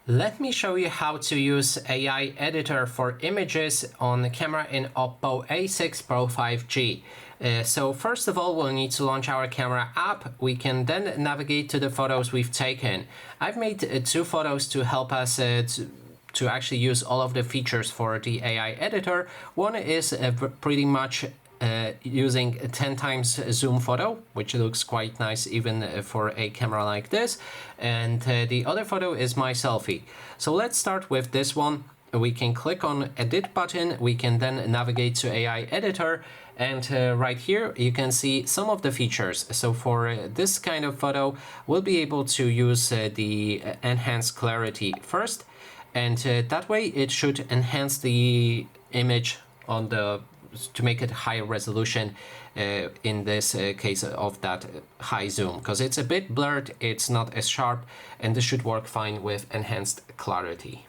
Let me show you how to use AI editor for images on the camera in Oppo A6 Pro 5G. So first of all, we'll need to launch our camera app. We can then navigate to the photos we've taken. I've made two photos to help us to actually use all of the features for the AI editor. One is pretty much using a 10 times zoom photo, which looks quite nice even for a camera like this. And the other photo is my selfie. So let's start with this one. We can click on edit button. We can then navigate to AI editor. And right here, you can see some of the features. So for this kind of photo, we'll be able to use the enhanced clarity first. And that way it should enhance the image on the to make it higher resolution in this case of that high zoom, because it's a bit blurred, it's not as sharp, and this should work fine with enhanced clarity.